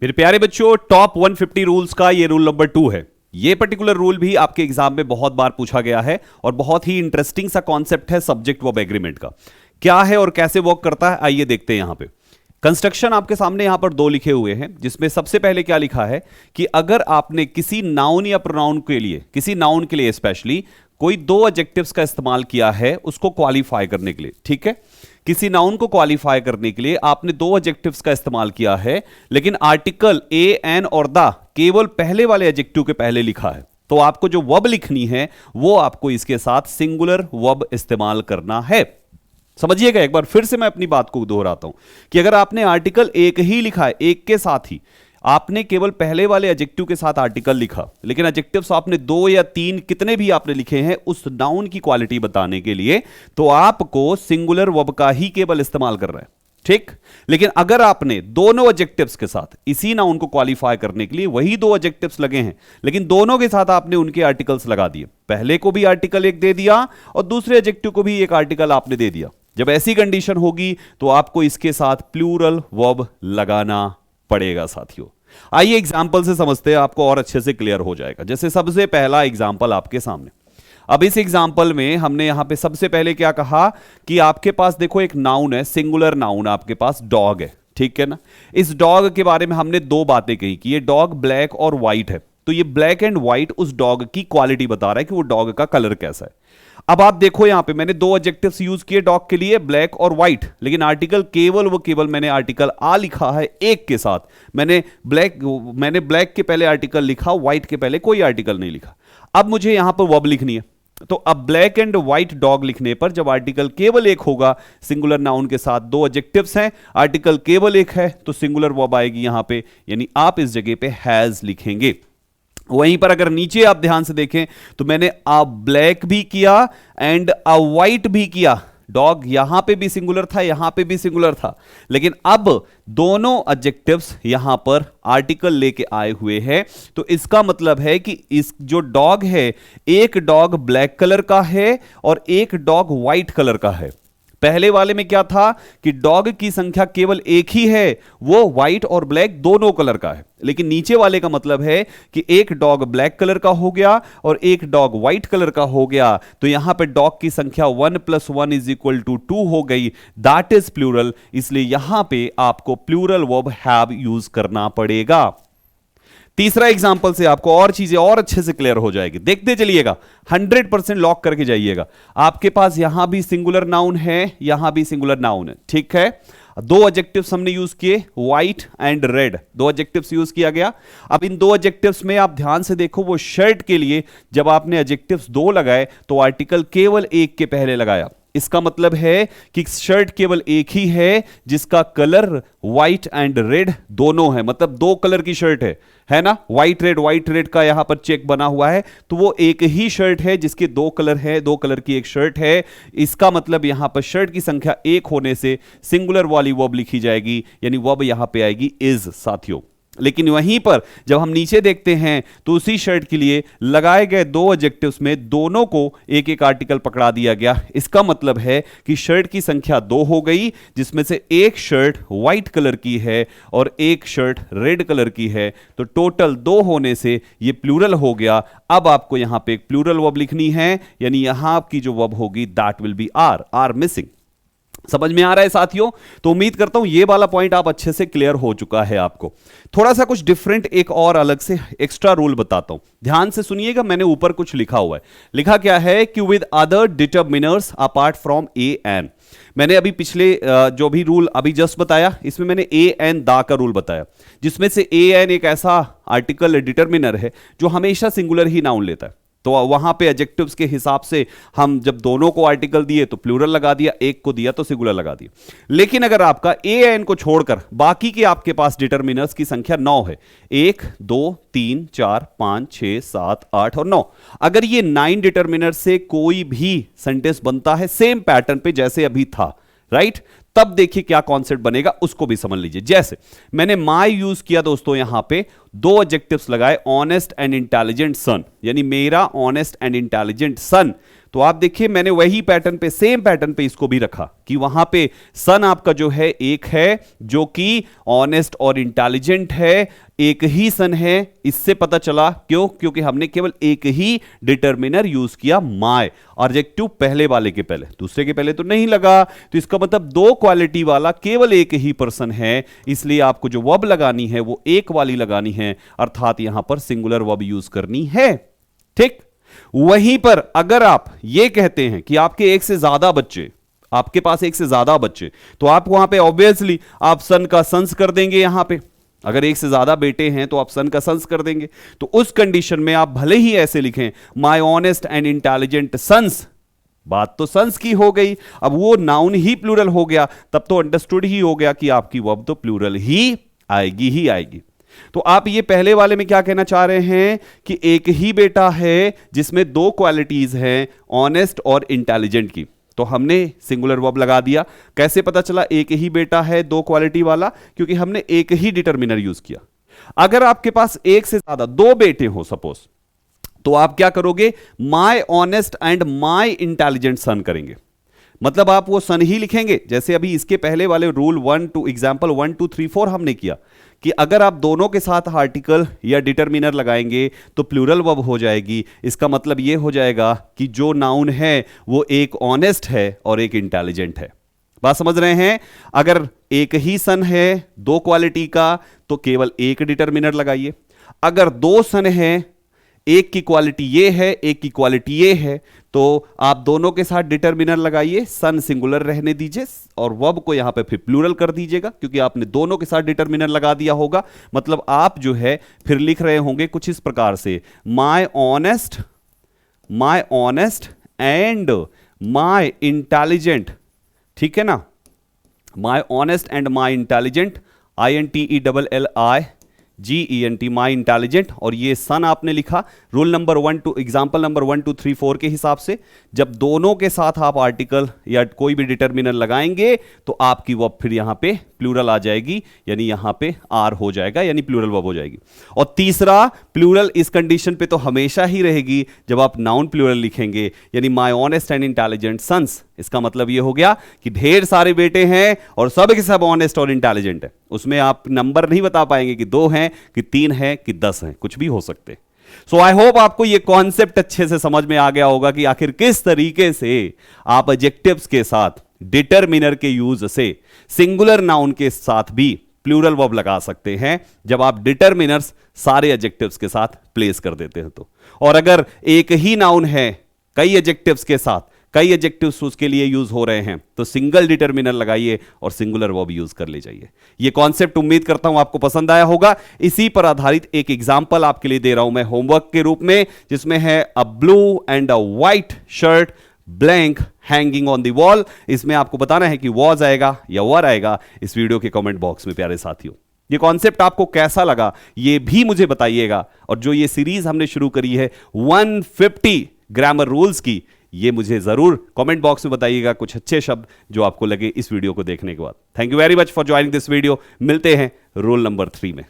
मेरे प्यारे बच्चों, टॉप 150 रूल्स का ये रूल नंबर 2 है। ये पर्टिकुलर रूल भी आपके एग्जाम में बहुत बार पूछा गया है और बहुत ही इंटरेस्टिंग सा कॉन्सेप्ट है सब्जेक्ट वर्ब एग्रीमेंट का। क्या है और कैसे वर्क करता है, आइए देखते हैं। यहां पे कंस्ट्रक्शन आपके सामने यहां पर दो लिखे हुए हैं, जिसमें सबसे पहले क्या लिखा है कि अगर आपने किसी नाउन या प्रोनाउन के लिए, किसी नाउन के लिए स्पेशली कोई दो एडजेक्टिव्स का इस्तेमाल किया है उसको क्वालिफाई करने के लिए, ठीक है, किसी नाउन को क्वालिफाई करने के लिए आपने दो एडजेक्टिव्स का इस्तेमाल किया है, लेकिन आर्टिकल ए एन और द केवल पहले वाले एडजेक्टिव के पहले लिखा है, तो आपको जो वर्ब लिखनी है वो आपको इसके साथ सिंगुलर वर्ब इस्तेमाल करना है। समझिएगा, एक बार फिर से मैं अपनी बात को दोहराता हूं कि अगर आपने आर्टिकल एक ही लिखा है, एक के साथ ही आपने केवल पहले वाले एडजेक्टिव के साथ आर्टिकल लिखा, लेकिन एडजेक्टिव्स आपने दो या तीन कितने भी आपने लिखे हैं उस नाउन की क्वालिटी बताने के लिए, तो आपको सिंगुलर वर्ब का ही केवल इस्तेमाल कर रहा है, ठीक। लेकिन अगर आपने दोनों एडजेक्टिव्स के साथ इसी नाउन को क्वालिफाई करने के लिए वही दो एडजेक्टिव्स लगे हैं, लेकिन दोनों के साथ आपने उनके आर्टिकल्स लगा दिए, पहले को भी आर्टिकल एक दे दिया और दूसरे एडजेक्टिव को भी एक आर्टिकल आपने दे दिया, जब ऐसी कंडीशन होगी तो आपको इसके साथ प्लूरल वर्ब लगाना पड़ेगा साथियों। आइए एग्जाम्पल से समझते हैं, आपको और अच्छे से क्लियर हो जाएगा। जैसे सबसे पहला एग्जाम्पल आपके सामने, अब इस एग्जाम्पल में हमने यहां पे सबसे पहले क्या कहा कि आपके पास देखो एक नाउन है, सिंगुलर नाउन, आपके पास डॉग है, ठीक है ना। इस डॉग के बारे में हमने दो बातें कही कि ये डॉग ब्लैक और व्हाइट है, तो ये ब्लैक एंड व्हाइट उस डॉग की क्वालिटी बता रहा है कि वो डॉग का कलर कैसा है। अब आप देखो यहां पे मैंने दो एडजेक्टिव्स यूज किए डॉग के लिए, ब्लैक और व्हाइट, लेकिन आर्टिकल केवल मैंने आर्टिकल आ लिखा है एक के साथ, मैंने ब्लैक के पहले आर्टिकल लिखा, व्हाइट के पहले कोई आर्टिकल नहीं लिखा। अब मुझे यहां पर वर्ब लिखनी है, तो अब ब्लैक एंड व्हाइट डॉग लिखने पर जब आर्टिकल केवल एक होगा, सिंगुलर नाउन के साथ दो एडजेक्टिव्स हैं, आर्टिकल केवल एक है, तो सिंगुलर वर्ब आएगी यहां पे, यानी आप इस जगह पे हैज लिखेंगे। वहीं पर अगर नीचे आप ध्यान से देखें तो मैंने अ ब्लैक भी किया एंड अ व्हाइट भी किया, डॉग यहां पे भी सिंगुलर था, यहां पे भी सिंगुलर था, लेकिन अब दोनों एडजेक्टिव्स यहां पर आर्टिकल लेके आए हुए हैं, तो इसका मतलब है कि इस जो डॉग है, एक डॉग ब्लैक कलर का है और एक डॉग व्हाइट कलर का है। पहले वाले में क्या था कि डॉग की संख्या केवल एक ही है, वो व्हाइट और ब्लैक दोनों कलर का है, लेकिन नीचे वाले का मतलब है कि एक डॉग ब्लैक कलर का हो गया और एक डॉग व्हाइट कलर का हो गया, तो यहां पे डॉग की संख्या 1 + 1 = 2 हो गई, दैट इज प्लूरल, इसलिए यहां पे आपको प्लूरल वर्ब हैव यूज करना पड़ेगा। तीसरा एग्जाम्पल से आपको और चीजें और अच्छे से क्लियर हो जाएगी, देखते चलिएगा, 100% लॉक करके जाइएगा। आपके पास यहां भी सिंगुलर नाउन है, यहां भी सिंगुलर नाउन है, ठीक है। दो एडजेक्टिव्स हमने यूज किए, व्हाइट एंड रेड, दो एडजेक्टिव्स यूज किया गया। अब इन दो एडजेक्टिव्स में आप ध्यान से देखो, वो शर्ट के लिए जब आपने एडजेक्टिव्स दो लगाए तो आर्टिकल केवल एक के पहले लगाया, इसका मतलब है कि शर्ट केवल एक ही है जिसका कलर व्हाइट एंड रेड दोनों है, मतलब दो कलर की शर्ट है ना, व्हाइट रेड का यहां पर चेक बना हुआ है, तो वो एक ही शर्ट है जिसके दो कलर है, दो कलर की एक शर्ट है। इसका मतलब यहां पर शर्ट की संख्या एक होने से सिंगुलर वाली वर्ब लिखी जाएगी, यानी वर्ब यहां पे आएगी इज साथियों। लेकिन वहीं पर जब हम नीचे देखते हैं तो उसी शर्ट के लिए लगाए गए दो एडजेक्टिव्स में दोनों को एक एक आर्टिकल पकड़ा दिया गया, इसका मतलब है कि शर्ट की संख्या दो हो गई, जिसमें से एक शर्ट व्हाइट कलर की है और एक शर्ट रेड कलर की है, तो टोटल दो होने से ये प्लूरल हो गया। अब आपको यहां पे एक प्लूरल वर्ब लिखनी है, यानी यहां आपकी जो वर्ब होगी that will be are missing. समझ में आ रहा है साथियों? तो उम्मीद करता हूं ये वाला पॉइंट आप अच्छे से क्लियर हो चुका है आपको। थोड़ा सा कुछ डिफरेंट एक और अलग से एक्स्ट्रा रूल बताता हूं, ध्यान से सुनिएगा। मैंने ऊपर कुछ लिखा हुआ है, लिखा क्या है कि with other determiners apart from a an. मैंने अभी पिछले जो भी रूल अभी जस्ट बताया, इसमें मैंने ए एन दा का रूल बताया, जिसमें से ए एन एक ऐसा आर्टिकल डिटरमिनर है जो हमेशा सिंगुलर ही नाउन लेता है, तो वहां पे एडजेक्टिव्स के हिसाब से हम जब दोनों को आर्टिकल दिए तो प्लूरल लगा दिया, एक को दिया तो सिंगुलर लगा दिया। लेकिन अगर आपका ए एन को छोड़कर बाकी के आपके पास डिटरमिनर्स की संख्या 9 है, 1 2 3 4 5 6 7 8 और 9, अगर ये 9 डिटरमिनर से कोई भी सेंटेंस बनता है सेम पैटर्न पे जैसे अभी था, राइट, तब देखिए क्या कॉन्सेप्ट बनेगा, उसको भी समझ लीजिए। जैसे मैंने माय यूज किया दोस्तों, यहां पे दो एडजेक्टिव्स लगाए, ऑनेस्ट एंड इंटेलिजेंट सन, यानी मेरा ऑनेस्ट एंड इंटेलिजेंट सन, तो आप देखिए मैंने वही पैटर्न पे, सेम पैटर्न पे इसको भी रखा कि वहां पे सन आपका जो है एक है जो कि ऑनेस्ट और इंटेलिजेंट है, एक ही सन है। इससे पता चला क्यों? क्योंकि हमने केवल एक ही डिटर्मिनर यूज किया, माय। ऑब्जेक्टिव पहले वाले के पहले, दूसरे के पहले तो नहीं लगा। तो इसका मतलब दो क्वालिटी वाला केवल एक ही पर्सन है, इसलिए आपको जो वर्ब लगानी है वो एक वाली लगानी है, अर्थात यहां पर सिंगुलर वर्ब यूज करनी है। ठीक। वहीं पर अगर आप ये कहते हैं कि आपके एक से ज्यादा बच्चे, आपके पास एक से ज्यादा बच्चे, तो आप वहां पे ऑब्वियसली आप सन का सन्स कर देंगे। यहां पे अगर एक से ज्यादा बेटे हैं तो आप सन का सन्स कर देंगे। तो उस कंडीशन में आप भले ही ऐसे लिखें my honest and intelligent sons, बात तो सन्स की हो गई, अब वो नाउन ही प्लूरल हो गया, तब तो अंडरस्टूड ही हो गया कि आपकी वर्ब तो प्लूरल ही आएगी। तो आप ये पहले वाले में क्या कहना चाह रहे हैं कि एक ही बेटा है जिसमें दो क्वालिटीज हैं, ऑनेस्ट और इंटेलिजेंट की। तो हमने सिंगुलर वर्ब लगा दिया। कैसे पता चला एक ही बेटा है दो क्वालिटी वाला? क्योंकि हमने एक ही डिटर्मिनर यूज किया। अगर आपके पास एक से ज्यादा दो बेटे हो सपोज, तो आप क्या करोगे? My honest and my intelligent son करेंगे। मतलब आप वो सन ही लिखेंगे, जैसे अभी इसके पहले वाले रूल 1 2 एग्जांपल 1 2 3 4 हमने किया कि अगर आप दोनों के साथ आर्टिकल या डिटरमिनर लगाएंगे तो प्लूरल वर्ब हो जाएगी। इसका मतलब यह हो जाएगा कि जो नाउन है वो एक ऑनेस्ट है और एक इंटेलिजेंट है। बात समझ रहे हैं? अगर एक ही सन है दो क्वालिटी का तो केवल एक डिटरमिनर लगाइए। अगर दो सन है, एक की क्वालिटी ये है एक की क्वालिटी ये है, तो आप दोनों के साथ डिटरमिनर लगाइए, सन सिंगुलर रहने दीजिए और वर्ब को यहां पे फिर प्लूरल कर दीजिएगा, क्योंकि आपने दोनों के साथ डिटरमिनर लगा दिया होगा। मतलब आप जो है फिर लिख रहे होंगे कुछ इस प्रकार से, my honest and my intelligent. ठीक है ना? My honest and my intelligent, INTELLIGENT, my intelligent. और ये सन आपने लिखा रूल नंबर 1 2 एग्जांपल नंबर 1 2 3 4 के हिसाब से। जब दोनों के साथ आप आर्टिकल या कोई भी डिटरमिनर लगाएंगे तो आपकी वर्ब फिर यहां पे प्लूरल आ जाएगी, यानी यहां पे आर हो जाएगा, यानी प्लूरल वर्ब हो जाएगी। और तीसरा, प्लूरल इस कंडीशन पे तो हमेशा ही रहेगी जब आप नाउन प्लूरल लिखेंगे, यानी my honest and intelligent sons. इसका मतलब यह हो गया कि ढेर सारे बेटे हैं और सब के सब ऑनेस्ट और इंटेलिजेंट है। उसमें आप नंबर नहीं बता पाएंगे कि 2 हैं कि 3 हैं कि 10 हैं, कुछ भी हो सकते। सो आई होप आपको यह कॉन्सेप्ट अच्छे से समझ में आ गया होगा कि आखिर किस तरीके से आप एडजेक्टिव्स के साथ, डिटरमिनर के यूज से सिंगुलर नाउन के साथ भी प्लूरल वर्ब लगा सकते हैं जब आप डिटरमिनर्स सारे एडजेक्टिव्स के साथ प्लेस कर देते हैं तो। और अगर एक ही नाउन है कई एडजेक्टिव्स के साथ, कई एडजेक्टिव्स उसके लिए यूज हो रहे हैं, तो सिंगल डिटरमिनर लगाइए और सिंगुलर वर्ब यूज कर ले जाइए। ये कॉन्सेप्ट उम्मीद करता हूं आपको पसंद आया होगा। इसी पर आधारित एक एग्जांपल आपके लिए दे रहा हूं मैं होमवर्क के रूप में, जिसमें है a blue and a white shirt blank hanging on the wall. इसमें आपको बताना है कि वॉज आएगा या वर आएगा इस वीडियो के कमेंट बॉक्स में प्यारे साथियों। ये कॉन्सेप्ट आपको कैसा लगा ये भी मुझे बताइएगा। और जो ये सीरीज हमने शुरू करी है 150 ग्रामर रूल्स की, ये मुझे जरूर कमेंट बॉक्स में बताइएगा कुछ अच्छे शब्द जो आपको लगे इस वीडियो को देखने के बाद। Thank you very much for joining this video. मिलते हैं रूल नंबर 3 में।